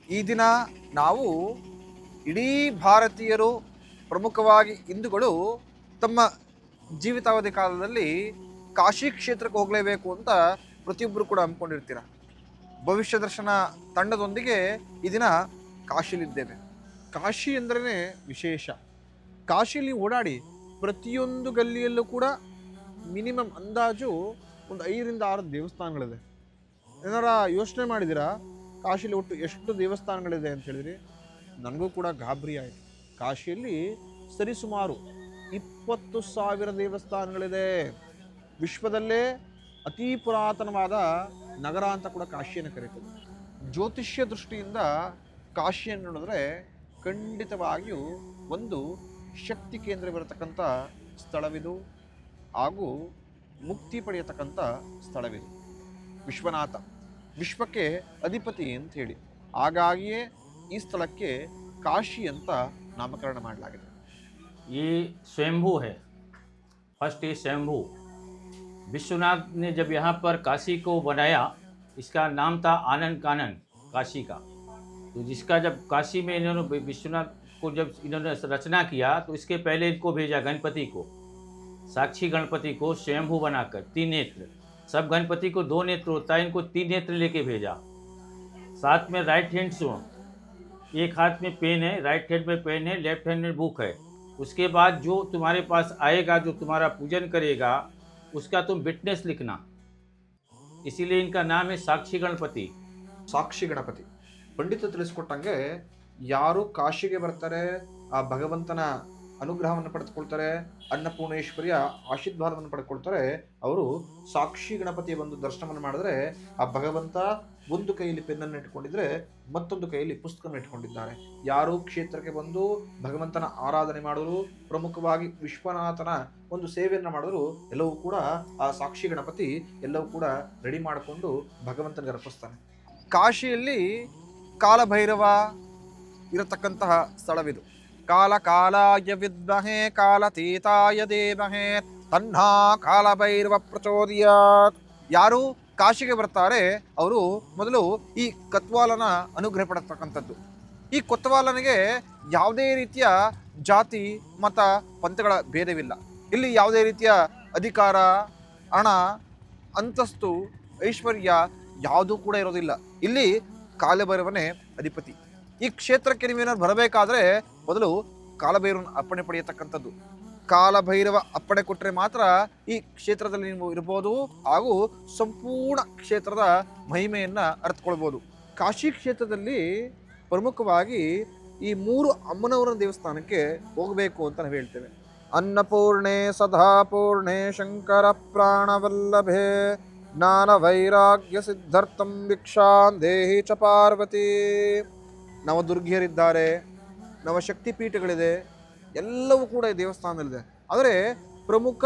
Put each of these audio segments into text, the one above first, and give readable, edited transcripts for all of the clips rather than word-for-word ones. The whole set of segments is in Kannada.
ಈ ದಿನ ನಾವು ಇಡೀ ಭಾರತೀಯರು, ಪ್ರಮುಖವಾಗಿ ಹಿಂದೂಗಳು ತಮ್ಮ ಜೀವಿತಾವಧಿ ಕಾಲದಲ್ಲಿ ಕಾಶಿ ಕ್ಷೇತ್ರಕ್ಕೆ ಹೋಗಲೇಬೇಕು ಅಂತ ಪ್ರತಿಯೊಬ್ಬರು ಕೂಡ ಅಂದ್ಕೊಂಡಿರ್ತೀರ. ಭವಿಷ್ಯ ದರ್ಶನ ತಂಡದೊಂದಿಗೆ ಈ ದಿನ ಕಾಶಿಲಿದ್ದೇವೆ. ಕಾಶಿ ಅಂದ್ರೇ ವಿಶೇಷ. ಕಾಶಿಲಿ ಓಡಾಡಿ ಪ್ರತಿಯೊಂದು ಗಲ್ಲಿಯಲ್ಲೂ ಕೂಡ ಮಿನಿಮಮ್ ಅಂದಾಜು ಒಂದು 5ರಿಂದ 6 ದೇವಸ್ಥಾನಗಳಿದೆ. ಏನಾರ ಯೋಚನೆ ಮಾಡಿದ್ದೀರಾ ಕಾಶಿಲಿ ಒಟ್ಟು ಎಷ್ಟು ದೇವಸ್ಥಾನಗಳಿದೆ ಅಂತ ಹೇಳಿದ್ರಿ? ನನಗೂ ಕೂಡ ಗಾಬರಿ ಆಯಿತು. ಕಾಶಿಯಲ್ಲಿ ಸರಿಸುಮಾರು 20,000 ದೇವಸ್ಥಾನಗಳಿದೆ. ವಿಶ್ವದಲ್ಲೇ ಅತಿ ಪುರಾತನವಾದ ನಗರ ಅಂತ ಕೂಡ ಕಾಶಿಯನ್ನು ಕರೀತದೆ. ಜ್ಯೋತಿಷ್ಯ ದೃಷ್ಟಿಯಿಂದ ಕಾಶಿಯನ್ನು ನೋಡಿದ್ರೆ ಖಂಡಿತವಾಗಿಯೂ ಒಂದು ಶಕ್ತಿ ಕೇಂದ್ರವಿರತಕ್ಕಂಥ ಸ್ಥಳವಿದು, ಹಾಗೂ ಮುಕ್ತಿ ಪಡೆಯತಕ್ಕಂಥ ಸ್ಥಳವಿದು. ವಿಶ್ವನಾಥ, ವಿಶ್ವಕ್ಕೆ ಅಧಿಪತಿ ಅಂತ ಹೇಳಿ, ಹಾಗಾಗಿಯೇ ಈ ಸ್ಥಳಕ್ಕೆ ಕಾಶಿ ಅಂತ ನಾಮಕರಣ ಮಾಡಲಾಗಿದೆ. ये स्वयंभू है, फर्स्ट ये स्वयंभू। विश्वनाथ ने जब यहाँ पर काशी को बनाया, इसका नाम था आनंद कानन काशी का। तो जिसका जब काशी में इन्होंने विश्वनाथ को जब इन्होंने रचना किया, तो इसके पहले इनको भेजा गणपति को, साक्षी गणपति को स्वयंभू बनाकर 3 नेत्र। सब गणपति को 2 नेत्र होता है, इनको 3 नेत्र लेके भेजा। साथ में राइट हैंड सुनो, एक हाथ में पेन है, राइट हैंड में पेन है, लेफ्ट हैंड में बुक है। उसके बाद जो तुम्हारे पास आएगा, जो तुम्हारा पूजन करेगा, उसका तुम विटनेस लिखना। इसीलिए इनका नाम है साक्षी गणपति। ಸಾಕ್ಷಿ ಗಣಪತಿ ಪಂಡಿತ ತಿಳಿಸ್ಕೊಟ್ಟಂಗೆ, ಯಾರು ಕಾಶಿಗೆ ಬರ್ತಾರೆ, ಆ ಭಗವಂತನ ಅನುಗ್ರಹವನ್ನು ಪಡೆದುಕೊಳ್ತಾರೆ, ಅನ್ನಪೂರ್ಣೇಶ್ವರಿಯ ಆಶೀರ್ವಾದವನ್ನು ಪಡೆದುಕೊಳ್ತಾರೆ, ಅವರು ಸಾಕ್ಷಿ ಗಣಪತಿಯ ಒಂದು ದರ್ಶನವನ್ನು ಮಾಡಿದ್ರೆ ಆ ಭಗವಂತ ಒಂದು ಕೈಯಲ್ಲಿ ಪೆನ್ನನ್ನು ಇಟ್ಕೊಂಡಿದ್ರೆ ಮತ್ತೊಂದು ಕೈಯಲ್ಲಿ ಪುಸ್ತಕವನ್ನು ಇಟ್ಕೊಂಡಿದ್ದಾರೆ. ಯಾರು ಕ್ಷೇತ್ರಕ್ಕೆ ಬಂದು ಭಗವಂತನ ಆರಾಧನೆ ಮಾಡಿದ್ರು, ಪ್ರಮುಖವಾಗಿ ವಿಶ್ವನಾಥನ ಒಂದು ಸೇವೆಯನ್ನು ಮಾಡಿದ್ರು, ಎಲ್ಲವೂ ಕೂಡ ಆ ಸಾಕ್ಷಿ ಗಣಪತಿ ಎಲ್ಲವೂ ಕೂಡ ರೆಡಿ ಮಾಡಿಕೊಂಡು ಭಗವಂತನಿಗೆ ಅರ್ಪಿಸ್ತಾನೆ. ಕಾಶಿಯಲ್ಲಿ ಕಾಲಭೈರವ ಇರತಕ್ಕಂತಹ ಸ್ಥಳವಿದು. ಕಾಲ ಕಾಲಾಯ ವಿದ್ಮಹೇ ಕಾಲತೀತಾಯ ದೇಮಹೇ ತನ್ನಾ ಕಾಲಭೈರವ ಪ್ರಚೋದಯಾತ್. ಯಾರು ಕಾಶಿಗೆ ಬರ್ತಾರೆ ಅವರು ಮೊದಲು ಈ ಕತ್ವಾಲನ ಅನುಗ್ರಹ ಪಡತಕ್ಕಂಥದ್ದು. ಈ ಕೊತ್ವಾಲನಿಗೆ ಯಾವುದೇ ರೀತಿಯ ಜಾತಿ ಮತ ಪಂಥಗಳ ಭೇದವಿಲ್ಲ. ಇಲ್ಲಿ ಯಾವುದೇ ರೀತಿಯ ಅಧಿಕಾರ, ಹಣ, ಅಂತಸ್ತು, ಐಶ್ವರ್ಯ ಯಾವುದೂ ಕೂಡ ಇರೋದಿಲ್ಲ. ಇಲ್ಲಿ ಕಾಲಭೈರವನೇ ಅಧಿಪತಿ. ಈ ಕ್ಷೇತ್ರಕ್ಕೆ ನೀವೇನಾದ್ರು ಬರಬೇಕಾದ್ರೆ ಮೊದಲು ಕಾಲಭೈರವನ ಅಪ್ಪಣೆ ಪಡೆಯತಕ್ಕಂಥದ್ದು. ಕಾಲಭೈರವ ಅಪ್ಪಣೆ ಕೊಟ್ಟರೆ ಮಾತ್ರ ಈ ಕ್ಷೇತ್ರದಲ್ಲಿ ನೀವು ಇರ್ಬೋದು, ಹಾಗೂ ಸಂಪೂರ್ಣ ಕ್ಷೇತ್ರದ ಮಹಿಮೆಯನ್ನು ಅರ್ಥಕೊಳ್ಬೋದು. ಕಾಶಿ ಕ್ಷೇತ್ರದಲ್ಲಿ ಪ್ರಮುಖವಾಗಿ ಈ 3 ಅಮ್ಮನವರ ದೇವಸ್ಥಾನಕ್ಕೆ ಹೋಗಬೇಕು ಅಂತ ನಾವು ಹೇಳ್ತೇವೆ. ಅನ್ನಪೂರ್ಣೆ ಸದಾಪೂರ್ಣೆ ಶಂಕರ ಪ್ರಾಣವಲ್ಲಭೆ ಜ್ಞಾನ ವೈರಾಗ್ಯ ಸಿದ್ಧಾರ್ಥಂ ಭಿಕ್ಷಾಂ ದೇಹಿ ಚ ಪಾರ್ವತಿ. ನವದುರ್ಗಿಯರಿದ್ದಾರೆ, ನವಶಕ್ತಿಪೀಠಗಳಿದೆ, ಎಲ್ಲವೂ ಕೂಡ ಈ ದೇವಸ್ಥಾನದಲ್ಲಿದೆ. ಆದರೆ ಪ್ರಮುಖ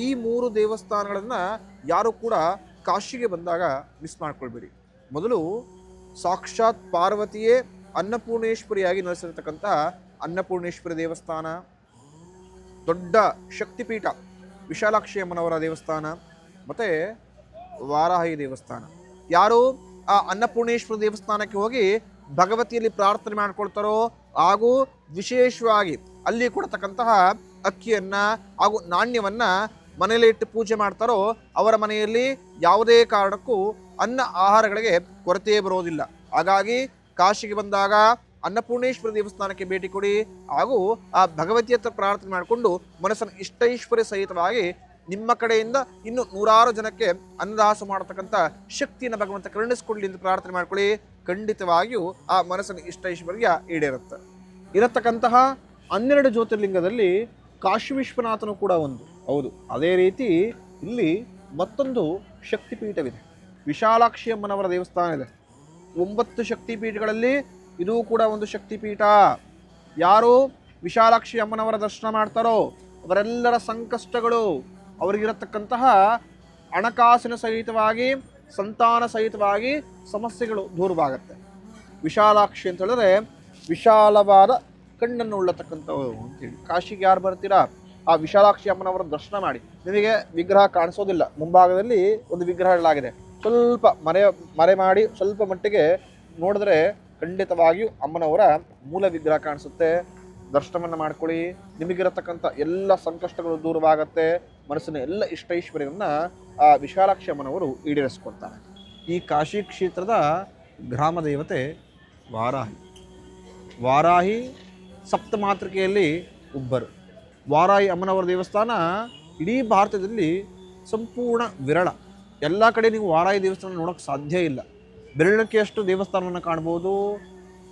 ಈ 3 ದೇವಸ್ಥಾನಗಳನ್ನು ಯಾರು ಕೂಡ ಕಾಶಿಗೆ ಬಂದಾಗ ಮಿಸ್ ಮಾಡ್ಕೊಳ್ಬೇಡಿ. ಮೊದಲು ಸಾಕ್ಷಾತ್ ಪಾರ್ವತಿಯೇ ಅನ್ನಪೂರ್ಣೇಶ್ವರಿಯಾಗಿ ನೆಲೆಸಿರತಕ್ಕಂಥ ಅನ್ನಪೂರ್ಣೇಶ್ವರಿ ದೇವಸ್ಥಾನ, ದೊಡ್ಡ ಶಕ್ತಿಪೀಠ ವಿಶಾಲಾಕ್ಷಿ ಅಮ್ಮನವರ ದೇವಸ್ಥಾನ, ಮತ್ತು ವಾರಾಹಿ ದೇವಸ್ಥಾನ. ಯಾರು ಆ ಅನ್ನಪೂರ್ಣೇಶ್ವರಿ ದೇವಸ್ಥಾನಕ್ಕೆ ಹೋಗಿ ಭಗವತಿಯಲ್ಲಿ ಪ್ರಾರ್ಥನೆ ಮಾಡ್ಕೊಳ್ತಾರೋ, ಹಾಗೂ ವಿಶೇಷವಾಗಿ ಅಲ್ಲಿ ಕೊಡ್ತಕ್ಕಂತಹ ಅಕ್ಕಿಯನ್ನು ಹಾಗೂ ನಾಣ್ಯವನ್ನು ಮನೆಯಲ್ಲಿ ಇಟ್ಟು ಪೂಜೆ ಮಾಡ್ತಾರೋ, ಅವರ ಮನೆಯಲ್ಲಿ ಯಾವುದೇ ಕಾರಣಕ್ಕೂ ಅನ್ನ ಆಹಾರಗಳಿಗೆ ಕೊರತೆ ಬರೋದಿಲ್ಲ. ಹಾಗಾಗಿ ಕಾಶಿಗೆ ಬಂದಾಗ ಅನ್ನಪೂರ್ಣೇಶ್ವರಿ ದೇವಸ್ಥಾನಕ್ಕೆ ಭೇಟಿ ಕೊಡಿ, ಹಾಗೂ ಆ ಭಗವತಿ ಹತ್ರ ಪ್ರಾರ್ಥನೆ ಮಾಡಿಕೊಂಡು ಮನಸ್ಸನ್ನು ಇಷ್ಟೈಶ್ವರ್ಯ ಸಹಿತವಾಗಿ ನಿಮ್ಮ ಕಡೆಯಿಂದ ಇನ್ನು 100 ಜನಕ್ಕೆ ಅನ್ನದಾಸ ಮಾಡತಕ್ಕಂಥ ಶಕ್ತಿಯನ್ನು ಭಗವಂತ ಕರುಣಿಸ್ಕೊಳ್ಳಿ ಎಂದು ಪ್ರಾರ್ಥನೆ ಮಾಡ್ಕೊಳ್ಳಿ. ಖಂಡಿತವಾಗಿಯೂ ಆ ಮನಸ್ಸಿನ ಇಷ್ಟೈಶ್ವರ್ಯ ಈಡೇರುತ್ತೆ. ಇರತಕ್ಕಂತಹ 12 ಜ್ಯೋತಿರ್ಲಿಂಗದಲ್ಲಿ ಕಾಶಿ ವಿಶ್ವನಾಥನು ಕೂಡ ಒಂದು. ಹೌದು, ಅದೇ ರೀತಿ ಇಲ್ಲಿ ಮತ್ತೊಂದು ಶಕ್ತಿಪೀಠವಿದೆ. ವಿಶಾಲಾಕ್ಷಿ ಅಮ್ಮನವರ ದೇವಸ್ಥಾನ ಇದೆ. 9 ಶಕ್ತಿಪೀಠಗಳಲ್ಲಿ ಇದೂ ಕೂಡ ಒಂದು ಶಕ್ತಿಪೀಠ. ಯಾರು ವಿಶಾಲಾಕ್ಷಿ ಅಮ್ಮನವರ ದರ್ಶನ ಮಾಡ್ತಾರೋ ಅವರೆಲ್ಲರ ಸಂಕಷ್ಟಗಳು, ಅವರಿಗಿರತಕ್ಕಂತಹ ಹಣಕಾಸಿನ ಸಹಿತವಾಗಿ, ಸಂತಾನ ಸಹಿತವಾಗಿ ಸಮಸ್ಯೆಗಳು ದೂರವಾಗುತ್ತೆ. ವಿಶಾಲಾಕ್ಷಿ ಅಂತ ಹೇಳಿದ್ರೆ ವಿಶಾಲವಾದ ಕಣ್ಣನ್ನು ಉಳ್ಳತಕ್ಕಂಥವ್ರು ಅಂತೇಳಿ. ಕಾಶಿಗೆ ಯಾರು ಬರ್ತೀರಾ ಆ ವಿಶಾಲಾಕ್ಷಿ ಅಮ್ಮನವರ ದರ್ಶನ ಮಾಡಿ. ನಿಮಗೆ ವಿಗ್ರಹ ಕಾಣಿಸೋದಿಲ್ಲ, ಮುಂಭಾಗದಲ್ಲಿ ಒಂದು ವಿಗ್ರಹ ಇಡಲಾಗಿದೆ. ಸ್ವಲ್ಪ ಮರೆ ಮಾಡಿ ಸ್ವಲ್ಪ ಮಟ್ಟಿಗೆ ನೋಡಿದ್ರೆ ಖಂಡಿತವಾಗಿಯೂ ಅಮ್ಮನವರ ಮೂಲ ವಿಗ್ರಹ ಕಾಣಿಸುತ್ತೆ. ದರ್ಶನವನ್ನು ಮಾಡ್ಕೊಳ್ಳಿ. ನಿಮಗಿರತಕ್ಕಂಥ ಎಲ್ಲ ಸಂಕಷ್ಟಗಳು ದೂರವಾಗತ್ತೆ. ಮನಸ್ಸಿನ ಎಲ್ಲ ಇಷ್ಟೈಶ್ವರ್ಯವನ್ನು ಆ ವಿಶಾಲಾಕ್ಷಿ ಅಮ್ಮನವರು ಈಡೇರಿಸ್ಕೊಳ್ತಾರೆ. ಈ ಕಾಶಿ ಕ್ಷೇತ್ರದ ಗ್ರಾಮ ದೇವತೆ ವಾರಾಹಿ. ವಾರಾಹಿ ಸಪ್ತಮಾತೃಕೆಯಲ್ಲಿ ಒಬ್ಬರು. ವಾರಾಹಿ ಅಮ್ಮನವರ ದೇವಸ್ಥಾನ ಇಡೀ ಭಾರತದಲ್ಲಿ ಸಂಪೂರ್ಣ ವಿರಳ. ಎಲ್ಲ ಕಡೆ ನೀವು ವಾರಾಹಿ ದೇವಸ್ಥಾನ ನೋಡೋಕ್ಕೆ ಸಾಧ್ಯ ಇಲ್ಲ. ಬೆರಳಿಕೆಯಷ್ಟು ದೇವಸ್ಥಾನವನ್ನು ಕಾಣ್ಬೋದು.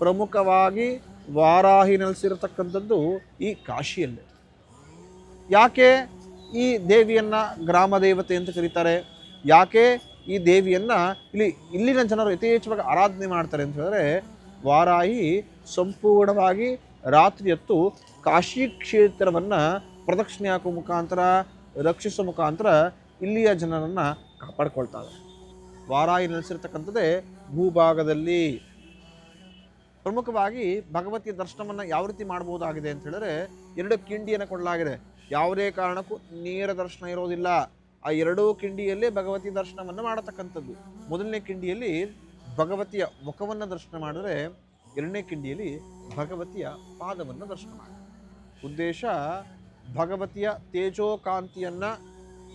ಪ್ರಮುಖವಾಗಿ ವಾರಾಹಿ ನೆಲೆಸಿರತಕ್ಕಂಥದ್ದು ಈ ಕಾಶಿಯಲ್ಲೇ. ಯಾಕೆ ಈ ದೇವಿಯನ್ನು ಗ್ರಾಮ ದೇವತೆ ಅಂತ ಕರೀತಾರೆ? ಯಾಕೆ ಈ ದೇವಿಯನ್ನು ಇಲ್ಲಿನ ಜನರು ಯಥೇಚ್ಛವಾಗಿ ಆರಾಧನೆ ಮಾಡ್ತಾರೆ ಅಂತ ಹೇಳಿದ್ರೆ, ವಾರಾಹಿ ಸಂಪೂರ್ಣವಾಗಿ ರಾತ್ರಿ ಹೊತ್ತು ಕಾಶಿ ಕ್ಷೇತ್ರವನ್ನು ಪ್ರದಕ್ಷಿಣೆ ಹಾಕುವ ಮುಖಾಂತರ, ರಕ್ಷಿಸುವ ಮುಖಾಂತರ ಇಲ್ಲಿಯ ಜನರನ್ನು ಕಾಪಾಡ್ಕೊಳ್ತಾರೆ. ವಾರಾಹಿ ನೆಲೆಸಿರ್ತಕ್ಕಂಥದ್ದೇ ಭೂಭಾಗದಲ್ಲಿ. ಪ್ರಮುಖವಾಗಿ ಭಗವತಿಯ ದರ್ಶನವನ್ನು ಯಾವ ರೀತಿ ಮಾಡ್ಬೋದಾಗಿದೆ ಅಂತ ಹೇಳಿದ್ರೆ, 2 ಕಿಂಡಿಯನ್ನು ಕೊಡಲಾಗಿದೆ. ಯಾವುದೇ ಕಾರಣಕ್ಕೂ ನೇರ ದರ್ಶನ ಇರೋದಿಲ್ಲ. ಆ 2 ಕಿಂಡಿಯಲ್ಲೇ ಭಗವತಿ ದರ್ಶನವನ್ನು ಮಾಡತಕ್ಕಂಥದ್ದು. ಮೊದಲನೇ ಕಿಂಡಿಯಲ್ಲಿ ಭಗವತಿಯ ಮುಖವನ್ನು ದರ್ಶನ ಮಾಡಿದ್ರೆ, 2ನೇ ಕಿಂಡಿಯಲ್ಲಿ ಭಗವತಿಯ ಪಾದವನ್ನು ದರ್ಶನ ಮಾಡಿ. ಉದ್ದೇಶ ಭಗವತಿಯ ತೇಜೋಕಾಂತಿಯನ್ನು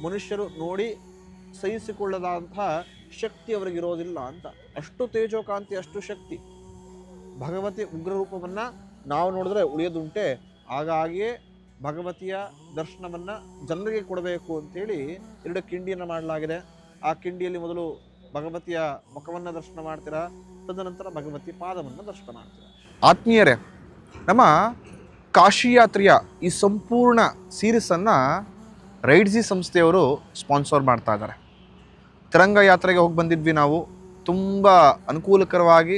ಮನುಷ್ಯರು ನೋಡಿ ಸಹಿಸಿಕೊಳ್ಳದಂತಹ ಶಕ್ತಿ ಅವರಿಗಿರೋದಿಲ್ಲ ಅಂತ. ಅಷ್ಟು ತೇಜೋಕಾಂತಿ, ಅಷ್ಟು ಶಕ್ತಿ. ಭಗವತಿ ಉಗ್ರ ರೂಪವನ್ನು ನಾವು ನೋಡಿದ್ರೆ ಉಳಿಯೋದುಂಟೆ. ಹಾಗಾಗಿಯೇ ಭಗವತಿಯ ದರ್ಶನವನ್ನು ಜನರಿಗೆ ಕೊಡಬೇಕು ಅಂತೇಳಿ 2 ಕಿಂಡಿಯನ್ನು ಮಾಡಲಾಗಿದೆ. ಆ ಕಿಂಡಿಯಲ್ಲಿ ಮೊದಲು ಭಗವತಿಯ ಮುಖವನ್ನು ದರ್ಶನ ಮಾಡ್ತೀರಾ, ತದನಂತರ ಭಗವತಿ ಪಾದವನ್ನು ದರ್ಶನ ಮಾಡ್ತೀರಾ. ಆತ್ಮೀಯರೇ, ನಮ್ಮ ಕಾಶಿ ಯಾತ್ರೆಯ ಈ ಸಂಪೂರ್ಣ ಸೀರೀಸನ್ನು ರೈಡ್ಸಿ ಸಂಸ್ಥೆಯವರು ಸ್ಪಾನ್ಸರ್ ಮಾಡ್ತಾ ಇದ್ದಾರೆ. ತಿರಂಗ ಯಾತ್ರೆಗೆ ಹೋಗಿ ಬಂದಿದ್ವಿ ನಾವು. ತುಂಬ ಅನುಕೂಲಕರವಾಗಿ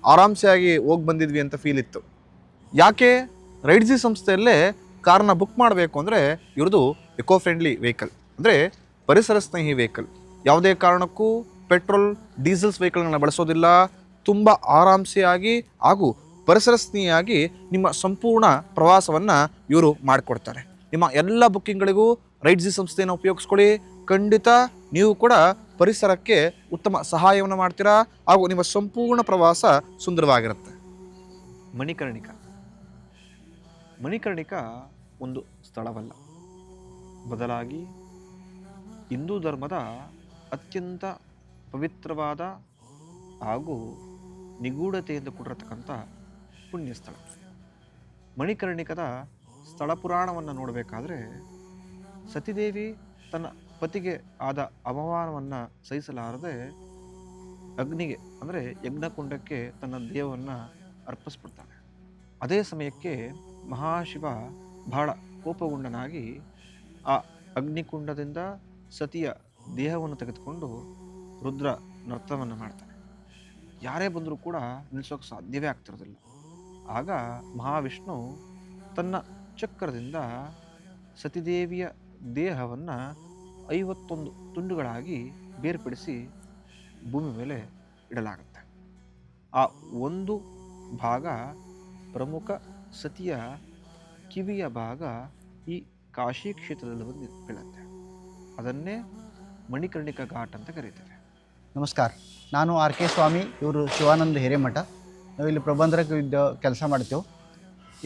ಆರಾಮ್ಸೆಯಾಗಿ ಹೋಗಿ ಬಂದಿದ್ವಿ ಅಂತ ಫೀಲ್ ಇತ್ತು. ಯಾಕೆ? ರೈಡ್ಸಿ ಸಂಸ್ಥೆಯಲ್ಲೇ ಕಾರನ್ನ ಬುಕ್ ಮಾಡಬೇಕು ಅಂದರೆ ಇವ್ರದ್ದು ಎಕೋ ಫ್ರೆಂಡ್ಲಿ ವೆಹಿಕಲ್, ಅಂದರೆ ಪರಿಸರ ಸ್ನೇಹಿ ವೆಹಿಕಲ್. ಯಾವುದೇ ಕಾರಣಕ್ಕೂ ಪೆಟ್ರೋಲ್ ಡೀಸೆಲ್ಸ್ ವೆಹಿಕಲ್ಗಳನ್ನ ಬಳಸೋದಿಲ್ಲ. ತುಂಬ ಆರಾಮ್ಸೆಯಾಗಿ ಹಾಗೂ ಪರಿಸರ ಸ್ನೇಹಿಯಾಗಿ ನಿಮ್ಮ ಸಂಪೂರ್ಣ ಪ್ರವಾಸವನ್ನು ಇವರು ಮಾಡಿಕೊಡ್ತಾರೆ. ನಿಮ್ಮ ಎಲ್ಲ ಬುಕ್ಕಿಂಗ್ಗಳಿಗೂ ರೈಡ್ಸಿ ಸಂಸ್ಥೆಯನ್ನು ಉಪಯೋಗಿಸ್ಕೊಳ್ಳಿ. ಖಂಡಿತ ನೀವು ಕೂಡ ಪರಿಸರಕ್ಕೆ ಉತ್ತಮ ಸಹಾಯವನ್ನು ಮಾಡ್ತೀರಾ ಹಾಗೂ ನಿಮ್ಮ ಸಂಪೂರ್ಣ ಪ್ರವಾಸ ಸುಂದರವಾಗಿರುತ್ತೆ. ಮಣಿಕರ್ಣಿಕಾ ಒಂದು ಸ್ಥಳವಲ್ಲ, ಬದಲಾಗಿ ಹಿಂದೂ ಧರ್ಮದ ಅತ್ಯಂತ ಪವಿತ್ರವಾದ ಹಾಗೂ ನಿಗೂಢತೆಯಿಂದ ಕೂಡಿರತಕ್ಕಂಥ ಪುಣ್ಯ ಸ್ಥಳ. ಮಣಿಕರ್ಣಿಕದ ಸ್ಥಳ ಪುರಾಣವನ್ನು ನೋಡಬೇಕಾದ್ರೆ, ಸತಿದೇವಿ ತನ್ನ ಪತಿಗೆ ಆದ ಅವಮಾನವನ್ನು ಸಹಿಸಲಾರದೆ ಅಗ್ನಿಗೆ, ಅಂದರೆ ಯಜ್ಞಕುಂಡಕ್ಕೆ ತನ್ನ ದೇಹವನ್ನು ಅರ್ಪಿಸ್ಬಿಡ್ತಾನೆ. ಅದೇ ಸಮಯಕ್ಕೆ ಮಹಾಶಿವ ಬಹಳ ಕೋಪಗೊಂಡನಾಗಿ ಆ ಅಗ್ನಿಕುಂಡದಿಂದ ಸತಿಯ ದೇಹವನ್ನು ತೆಗೆದುಕೊಂಡು ರುದ್ರ ನರ್ತವನ್ನು ಮಾಡ್ತಾನೆ. ಯಾರೇ ಬಂದರೂ ಕೂಡ ನಿಲ್ಲಿಸೋಕೆ ಸಾಧ್ಯವೇ ಆಗ್ತಿರೋದಿಲ್ಲ. ಆಗ ಮಹಾವಿಷ್ಣು ತನ್ನ ಚಕ್ರದಿಂದ ಸತಿದೇವಿಯ ದೇಹವನ್ನು 51 ತುಂಡುಗಳಾಗಿ ಬೇರ್ಪಡಿಸಿ ಭೂಮಿ ಮೇಲೆ ಇಡಲಾಗುತ್ತೆ. ಆ ಒಂದು ಭಾಗ ಪ್ರಮುಖ ಸತಿಯ ಕಿವಿಯ ಭಾಗ ಈ ಕಾಶಿ ಕ್ಷೇತ್ರದಲ್ಲಿ ಬಂದು ಬೀಳುತ್ತೆ. ಅದನ್ನೇ ಮಣಿಕರ್ಣಿಕಾ ಘಾಟ್ ಅಂತ ಕರೀತಾರೆ. ನಮಸ್ಕಾರ, ನಾನು ಆರ್ ಕೆ ಸ್ವಾಮಿ, ಇವರು ಶಿವಾನಂದ ಹಿರೇಮಠ. ನಾವಿಲ್ಲಿ ಪ್ರಬಂಧಕ ಕೆಲಸ ಮಾಡ್ತೇವೆ.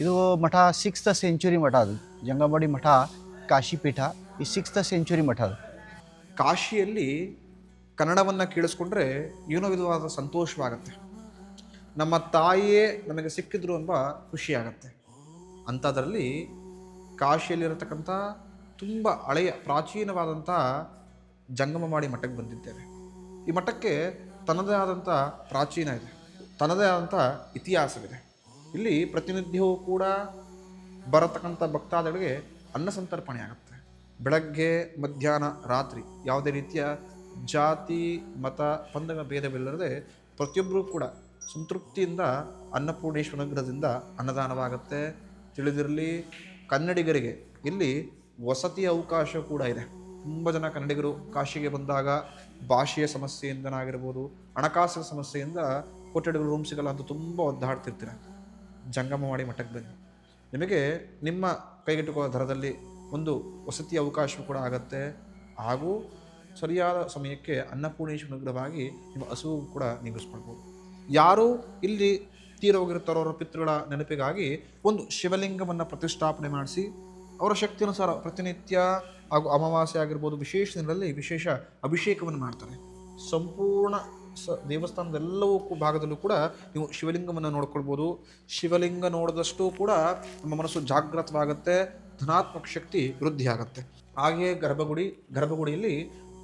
ಇದು ಮಠ 6th ಸೆಂಚುರಿ ಮಠ. ಅದು ಜಂಗಮಡಿ ಮಠ, ಕಾಶಿಪೀಠ. ಈ 6th ಸೆಂಚುರಿ ಮಠ. ಅದು ಕಾಶಿಯಲ್ಲಿ ಕನ್ನಡವನ್ನು ಕೇಳಿಸ್ಕೊಂಡ್ರೆ ಏನೋ ವಿಧವಾದ ಸಂತೋಷವಾಗುತ್ತೆ. ನಮ್ಮ ತಾಯಿಯೇ ನಮಗೆ ಸಿಕ್ಕಿದ್ರು ಎಂಬ ಖುಷಿಯಾಗತ್ತೆ. ಅಂಥದ್ರಲ್ಲಿ ಕಾಶಿಯಲ್ಲಿರತಕ್ಕಂಥ ತುಂಬ ಹಳೆಯ ಪ್ರಾಚೀನವಾದಂಥ ಜಂಗಮವಾಡಿ ಮಠಕ್ಕೆ ಬಂದಿದ್ದೇವೆ. ಈ ಮಠಕ್ಕೆ ತನ್ನದೇ ಆದಂಥ ಪ್ರಾಚೀನ ಇದೆ, ತನ್ನದೇ ಆದಂಥ ಇತಿಹಾಸವಿದೆ. ಇಲ್ಲಿ ಪ್ರತಿನಿತ್ಯವೂ ಕೂಡ ಬರತಕ್ಕಂಥ ಭಕ್ತಾದಿಗಳಿಗೆ ಅನ್ನ ಸಂತರ್ಪಣೆ ಆಗುತ್ತೆ. ಬೆಳಗ್ಗೆ, ಮಧ್ಯಾಹ್ನ, ರಾತ್ರಿ ಯಾವುದೇ ರೀತಿಯ ಜಾತಿ, ಮತ, ಪಂಗಡ ಭೇದವಿಲ್ಲದೆ ಪ್ರತಿಯೊಬ್ಬರೂ ಕೂಡ ಸಂತೃಪ್ತಿಯಿಂದ ಅನ್ನಪೂರ್ಣೇಶ್ವರ ಅನುಗ್ರಹದಿಂದ ಅನ್ನದಾನವಾಗುತ್ತೆ. ತಿಳಿದಿರಲಿ, ಕನ್ನಡಿಗರಿಗೆ ಇಲ್ಲಿ ವಸತಿ ಅವಕಾಶ ಕೂಡ ಇದೆ. ತುಂಬ ಜನ ಕನ್ನಡಿಗರು ಕಾಶಿಗೆ ಬಂದಾಗ ಭಾಷೆಯ ಸಮಸ್ಯೆಯಿಂದನಾಗಿರ್ಬೋದು, ಹಣಕಾಸಿನ ಸಮಸ್ಯೆಯಿಂದ ಕೊಠಡಿಗಳು, ರೂಮ್ ಸಿಗಲ್ಲ ಅಂತ ತುಂಬ ಒದ್ದಾಡ್ತಿರ್ತೀರ. ಜಂಗಮವಾಡಿ ಮಠಕ್ಕೆ ಬನ್ನಿ. ನಿಮಗೆ ನಿಮ್ಮ ಕೈಗೆಟುಕುವ ದರದಲ್ಲಿ ಒಂದು ವಸತಿ ಅವಕಾಶ ಕೂಡ ಆಗುತ್ತೆ. ಹಾಗೂ ಸರಿಯಾದ ಸಮಯಕ್ಕೆ ಅನ್ನಪೂರ್ಣೇಶ್ವರ ಅನುಗ್ರಹವಾಗಿ ನಿಮ್ಮ ಹಸುವು ಕೂಡ ನೀಗಿಸ್ಕೊಳ್ಬೋದು. ಯಾರು ಇಲ್ಲಿ ತೀರೋಗಿರ್ತಾರೋ ಅವರ ಪಿತೃಗಳ ನೆನಪಿಗಾಗಿ ಒಂದು ಶಿವಲಿಂಗವನ್ನು ಪ್ರತಿಷ್ಠಾಪನೆ ಮಾಡಿಸಿ ಅವರ ಶಕ್ತಿಯನುಸಾರ ಪ್ರತಿನಿತ್ಯ ಹಾಗೂ ಅಮಾವಾಸ್ಯೆ ಆಗಿರ್ಬೋದು ವಿಶೇಷ ದಿನಗಳಲ್ಲಿ ವಿಶೇಷ ಅಭಿಷೇಕವನ್ನು ಮಾಡ್ತಾರೆ. ಸಂಪೂರ್ಣ ದೇವಸ್ಥಾನದೆಲ್ಲವೂ ಭಾಗದಲ್ಲೂ ಕೂಡ ನೀವು ಶಿವಲಿಂಗವನ್ನು ನೋಡ್ಕೊಳ್ಬೋದು. ಶಿವಲಿಂಗ ನೋಡಿದಷ್ಟು ಕೂಡ ನಮ್ಮ ಮನಸ್ಸು ಜಾಗೃತವಾಗುತ್ತೆ, ಧನಾತ್ಮಕ ಶಕ್ತಿ ವೃದ್ಧಿ ಆಗುತ್ತೆ. ಹಾಗೆಯೇ ಗರ್ಭಗುಡಿಯಲ್ಲಿ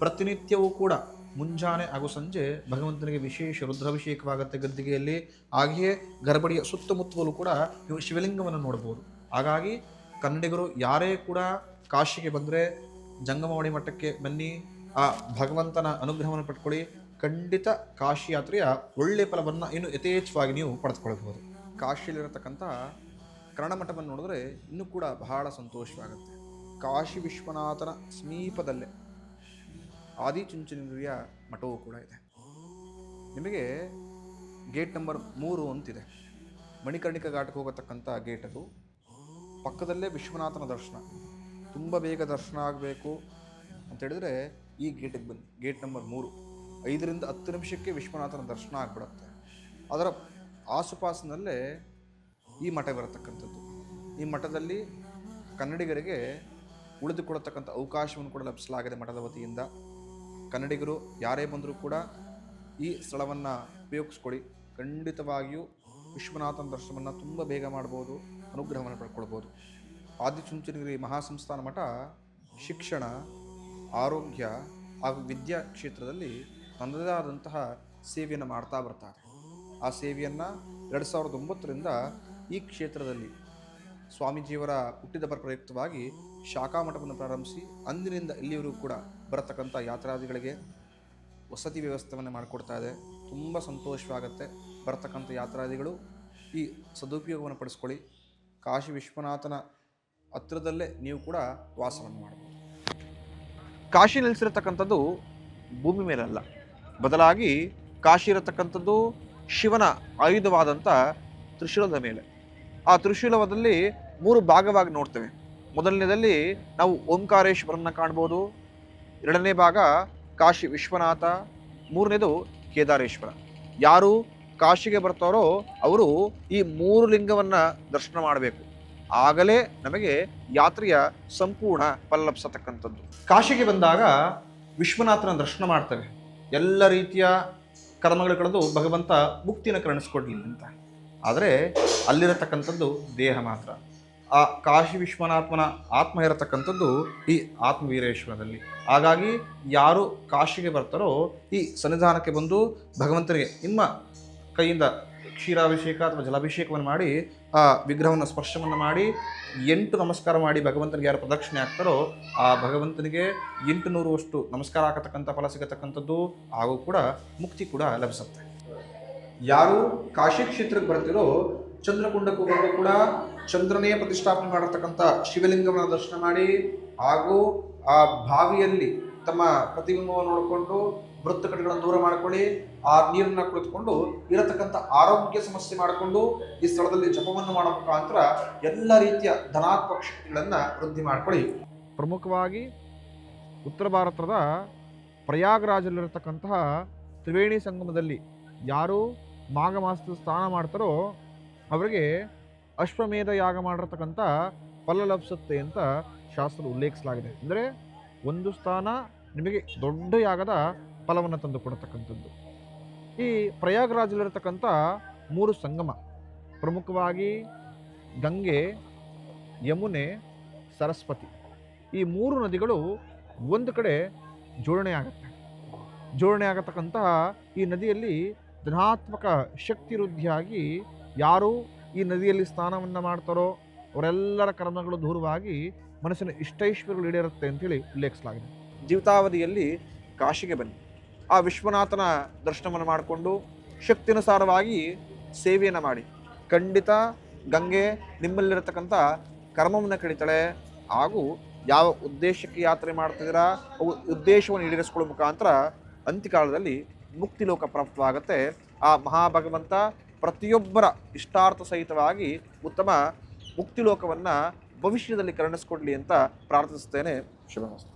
ಪ್ರತಿನಿತ್ಯವೂ ಕೂಡ ಮುಂಜಾನೆ ಹಾಗೂ ಸಂಜೆ ಭಗವಂತನಿಗೆ ವಿಶೇಷ ರುದ್ರಾಭಿಷೇಕವಾಗುತ್ತೆ ಗದ್ದಿಗೆಯಲ್ಲಿ. ಹಾಗೆಯೇ ಗರ್ಭಗುಡಿಯ ಸುತ್ತಮುತ್ತಲೂ ಕೂಡ ನೀವು ಶಿವಲಿಂಗವನ್ನು ನೋಡ್ಬೋದು. ಹಾಗಾಗಿ ಕನ್ನಡಿಗರು ಯಾರೇ ಕೂಡ ಕಾಶಿಗೆ ಬಂದರೆ ಜಂಗಮವಾಡಿ ಮಠಕ್ಕೆ ಬನ್ನಿ, ಆ ಭಗವಂತನ ಅನುಗ್ರಹವನ್ನು ಪಡ್ಕೊಳ್ಳಿ. ಖಂಡಿತ ಕಾಶಿ ಯಾತ್ರೆಯ ಒಳ್ಳೆಯ ಫಲವನ್ನು ಇನ್ನು ಯಥೇಚ್ಛವಾಗಿ ನೀವು ಪಡೆದುಕೊಳ್ಬಹುದು. ಕಾಶಿಯಲ್ಲಿರತಕ್ಕಂಥ ಕರ್ಣಮಠವನ್ನು ನೋಡಿದ್ರೆ ಇನ್ನೂ ಕೂಡ ಬಹಳ ಸಂತೋಷವಾಗುತ್ತೆ. ಕಾಶಿ ವಿಶ್ವನಾಥನ ಸಮೀಪದಲ್ಲೇ ಆದಿಚುಂಚನಗಿರಿಯ ಮಠವೂ ಕೂಡ ಇದೆ. ನಿಮಗೆ ಗೇಟ್ ನಂಬರ್ 3 ಅಂತಿದೆ, ಮಣಿಕರ್ಣಿಕಾ ಘಾಟ್ಗೆ ಹೋಗತಕ್ಕಂಥ ಗೇಟ್. ಅದು ಪಕ್ಕದಲ್ಲೇ ವಿಶ್ವನಾಥನ ದರ್ಶನ. ತುಂಬ ಬೇಗ ದರ್ಶನ ಆಗಬೇಕು ಅಂತ ಹೇಳಿದ್ರೆ ಈ ಗೇಟಿಗೆ ಬನ್ನಿ. ಗೇಟ್ ನಂಬರ್ 3, 5ರಿಂದ 10 ನಿಮಿಷಕ್ಕೆ ವಿಶ್ವನಾಥನ ದರ್ಶನ ಆಗಿಬಿಡುತ್ತೆ. ಅದರ ಆಸುಪಾಸಿನಲ್ಲೇ ಈ ಮಠ ಬರತಕ್ಕಂಥದ್ದು. ಈ ಮಠದಲ್ಲಿ ಕನ್ನಡಿಗರಿಗೆ ಉಳಿದುಕೊಳ್ಳತಕ್ಕಂಥ ಅವಕಾಶವನ್ನು ಕೂಡ ಲಭಿಸಲಾಗಿದೆ ಮಠದ ವತಿಯಿಂದ. ಕನ್ನಡಿಗರು ಯಾರೇ ಬಂದರೂ ಕೂಡ ಈ ಸ್ಥಳವನ್ನು ಉಪಯೋಗಿಸ್ಕೊಳ್ಳಿ. ಖಂಡಿತವಾಗಿಯೂ ವಿಶ್ವನಾಥನ ದರ್ಶನವನ್ನು ತುಂಬ ಬೇಗ ಮಾಡ್ಬೋದು, ಅನುಗ್ರಹವನ್ನು ಪಡ್ಕೊಳ್ಬೋದು. ಆದಿಚುಂಚನಗಿರಿ ಮಹಾಸಂಸ್ಥಾನ ಮಠ ಶಿಕ್ಷಣ, ಆರೋಗ್ಯ ಹಾಗೂ ವಿದ್ಯಾ ಕ್ಷೇತ್ರದಲ್ಲಿ ತನ್ನದೇ ಆದಂತಹ ಸೇವೆಯನ್ನು ಮಾಡ್ತಾ ಬರ್ತಾರೆ. ಆ ಸೇವೆಯನ್ನು 2009ರಿಂದ ಈ ಕ್ಷೇತ್ರದಲ್ಲಿ ಸ್ವಾಮೀಜಿಯವರ ಹುಟ್ಟಿದಬ್ಬರ ಪ್ರಯುಕ್ತವಾಗಿ ಶಾಖಾ ಮಠವನ್ನು ಪ್ರಾರಂಭಿಸಿ ಅಂದಿನಿಂದ ಇಲ್ಲಿಯವರೆಗೂ ಕೂಡ ಬರತಕ್ಕಂಥ ಯಾತ್ರಾದಿಗಳಿಗೆ ವಸತಿ ವ್ಯವಸ್ಥೆಯನ್ನು ಮಾಡಿಕೊಡ್ತಾ ಇದೆ. ತುಂಬ ಸಂತೋಷವಾಗುತ್ತೆ. ಬರತಕ್ಕಂಥ ಯಾತ್ರಾದಿಗಳು ಈ ಸದುಪಯೋಗವನ್ನು ಪಡಿಸ್ಕೊಳ್ಳಿ. ಕಾಶಿ ವಿಶ್ವನಾಥನ ಹತ್ತಿರದಲ್ಲೇ ನೀವು ಕೂಡ ವಾಸವನ್ನು ಮಾಡಬಹುದು. ಕಾಶಿ ನೆಲೆಸಿರತಕ್ಕಂಥದ್ದು ಭೂಮಿ ಮೇಲಲ್ಲ, ಬದಲಾಗಿ ಕಾಶಿ ಇರತಕ್ಕಂಥದ್ದು ಶಿವನ ಆಯುಧವಾದಂಥ ತ್ರಿಶೂಲದ ಮೇಲೆ. ಆ ತ್ರಿಶೂಲದಲ್ಲಿ 3 ಭಾಗವಾಗಿ ನೋಡ್ತೇವೆ. ಮೊದಲನೇದಲ್ಲಿ ನಾವು ಓಂಕಾರೇಶ್ವರನ್ನ ಕಾಣ್ಬೋದು, 2ನೇ ಭಾಗ ಕಾಶಿ ವಿಶ್ವನಾಥ, 3ನೇದು ಕೇದಾರೇಶ್ವರ. ಯಾರು ಕಾಶಿಗೆ ಬರ್ತಾರೋ ಅವರು ಈ 3 ಲಿಂಗವನ್ನು ದರ್ಶನ ಮಾಡಬೇಕು. ಆಗಲೇ ನಮಗೆ ಯಾತ್ರೆಯ ಸಂಪೂರ್ಣ ಫಲ ಲಭಿಸತಕ್ಕಂಥದ್ದು. ಕಾಶಿಗೆ ಬಂದಾಗ ವಿಶ್ವನಾಥನ ದರ್ಶನ ಮಾಡ್ತೇವೆ. ಎಲ್ಲ ರೀತಿಯ ಕರ್ಮಗಳು ಕಳೆದು ಭಗವಂತ ಮುಕ್ತಿನ ಕರುಣಿಸ್ಕೊಡ್ಲಿ ಅಂತ. ಆದರೆ ಅಲ್ಲಿರತಕ್ಕಂಥದ್ದು ದೇಹ ಮಾತ್ರ. ಆ ಕಾಶಿ ವಿಶ್ವನಾಥನ ಆತ್ಮ ಇರತಕ್ಕಂಥದ್ದು ಈ ಆತ್ಮವೀರೇಶ್ವರದಲ್ಲಿ. ಹಾಗಾಗಿ ಯಾರು ಕಾಶಿಗೆ ಬರ್ತಾರೋ ಈ ಸನ್ನಿಧಾನಕ್ಕೆ ಬಂದು ಭಗವಂತನಿಗೆ ನಿಮ್ಮ ಕೈಯಿಂದ ಕ್ಷೀರಾಭಿಷೇಕ ಅಥವಾ ಜಲಾಭಿಷೇಕವನ್ನು ಮಾಡಿ ಆ ವಿಗ್ರಹವನ್ನು ಸ್ಪರ್ಶವನ್ನು ಮಾಡಿ 8 ನಮಸ್ಕಾರ ಮಾಡಿ ಭಗವಂತನಿಗೆ ಯಾರು ಪ್ರದಕ್ಷಿಣೆ ಆಗ್ತಾರೋ ಆ ಭಗವಂತನಿಗೆ 800 ನಮಸ್ಕಾರ ಹಾಕತಕ್ಕಂಥ ಫಲ ಸಿಗತಕ್ಕಂಥದ್ದು, ಹಾಗೂ ಕೂಡ ಮುಕ್ತಿ ಕೂಡ ಲಭಿಸುತ್ತೆ. ಯಾರು ಕಾಶಿ ಕ್ಷೇತ್ರಕ್ಕೆ ಬರ್ತಿರೋ ಚಂದ್ರಕುಂಡಕ್ಕೂ ಬಂದು ಕೂಡ ಚಂದ್ರನೇ ಪ್ರತಿಷ್ಠಾಪನೆ ಮಾಡಿರ್ತಕ್ಕಂಥ ಶಿವಲಿಂಗವನ್ನು ದರ್ಶನ ಮಾಡಿ, ಹಾಗೂ ಆ ಬಾವಿಯಲ್ಲಿ ತಮ್ಮ ಪ್ರತಿಬಿಂಬವನ್ನು ನೋಡಿಕೊಂಡು ವೃತ್ತಕಟಗಳನ್ನು ದೂರ ಮಾಡಿಕೊಳ್ಳಿ. ಆ ನೀರನ್ನು ಕುಳಿತುಕೊಂಡು ಇರತಕ್ಕಂಥ ಆರೋಗ್ಯ ಸಮಸ್ಯೆ ಮಾಡಿಕೊಂಡು ಈ ಸ್ಥಳದಲ್ಲಿ ಜಪವನ್ನು ಮಾಡೋ ಮುಖಾಂತರ ಎಲ್ಲ ರೀತಿಯ ಧನಾತ್ಮಕ ಶಕ್ತಿಗಳನ್ನು ವೃದ್ಧಿ ಮಾಡ್ಕೊಳ್ಳಿ. ಪ್ರಮುಖವಾಗಿ ಉತ್ತರ ಭಾರತದ ಪ್ರಯಾಗ್ರಾಜಲ್ಲಿರತಕ್ಕಂತಹ ತ್ರಿವೇಣಿ ಸಂಗಮದಲ್ಲಿ ಯಾರು ಮಾಘ ಮಾಸದ ಸ್ನಾನ ಮಾಡ್ತಾರೋ ಅವರಿಗೆ ಅಶ್ವಮೇಧ ಯಾಗ ಮಾಡಿರ್ತಕ್ಕಂಥ ಫಲ ಲಭಿಸುತ್ತೆ ಅಂತ ಶಾಸ್ತ್ರ ಉಲ್ಲೇಖಿಸಲಾಗಿದೆ. ಅಂದರೆ ಒಂದು ಸ್ಥಾನ ನಿಮಗೆ ದೊಡ್ಡ ಯಾಗದ ಫಲವನ್ನು ತಂದು ಕೊಡತಕ್ಕಂಥದ್ದು. ಈ ಪ್ರಯಾಗ್ರಾಜಲ್ಲಿರತಕ್ಕಂಥ 3 ಸಂಗಮ, ಪ್ರಮುಖವಾಗಿ ಗಂಗೆ, ಯಮುನೆ, ಸರಸ್ವತಿ, ಈ 3 ನದಿಗಳು ಒಂದು ಕಡೆ ಜೋಡಣೆ ಆಗತಕ್ಕಂತಹ ಈ ನದಿಯಲ್ಲಿ ಧನಾತ್ಮಕ ಶಕ್ತಿ ವೃದ್ಧಿಯಾಗಿ ಯಾರು ಈ ನದಿಯಲ್ಲಿ ಸ್ನಾನವನ್ನು ಮಾಡ್ತಾರೋ ಅವರೆಲ್ಲರ ಕರ್ಮಗಳು ದೂರವಾಗಿ ಮನಸ್ಸಿನ ಇಷ್ಟೈಶ್ವರ್ಯಗಳು ಈಡೇರುತ್ತೆ ಅಂತೇಳಿ ಉಲ್ಲೇಖಿಸಲಾಗಿದೆ. ಜೀವಿತಾವಧಿಯಲ್ಲಿ ಕಾಶಿಗೆ ಬನ್ನಿ, ಆ ವಿಶ್ವನಾಥನ ದರ್ಶನವನ್ನು ಮಾಡಿಕೊಂಡು ಶಕ್ತಿಯನುಸಾರವಾಗಿ ಸೇವೆಯನ್ನು ಮಾಡಿ. ಖಂಡಿತ ಗಂಗೆ ನಿಮ್ಮಲ್ಲಿರತಕ್ಕಂಥ ಕರ್ಮವನ್ನು ಕಡಿತಾಳೆ. ಹಾಗೂ ಯಾವ ಉದ್ದೇಶಕ್ಕೆ ಯಾತ್ರೆ ಮಾಡ್ತಿದ್ದೀರಾ ಉದ್ದೇಶವನ್ನು ಈಡೇರಿಸಿಕೊಳ್ಳೋ ಮುಖಾಂತರ ಅಂತ್ಯಕಾಲದಲ್ಲಿ ಮುಕ್ತಿ ಲೋಕ ಪ್ರಾಪ್ತವಾಗುತ್ತೆ. ಆ ಮಹಾಭಗವಂತ ಪ್ರತಿಯೊಬ್ಬರ ಇಷ್ಟಾರ್ಥ ಸಹಿತವಾಗಿ ಉತ್ತಮ ಮುಕ್ತಿ ಲೋಕವನ್ನು ಭವಿಷ್ಯದಲ್ಲಿ ಕರುಣಿಸ್ಕೊಡ್ಲಿ ಅಂತ ಪ್ರಾರ್ಥಿಸ್ತೇನೆ. ಶುಭಮಸ್ತು.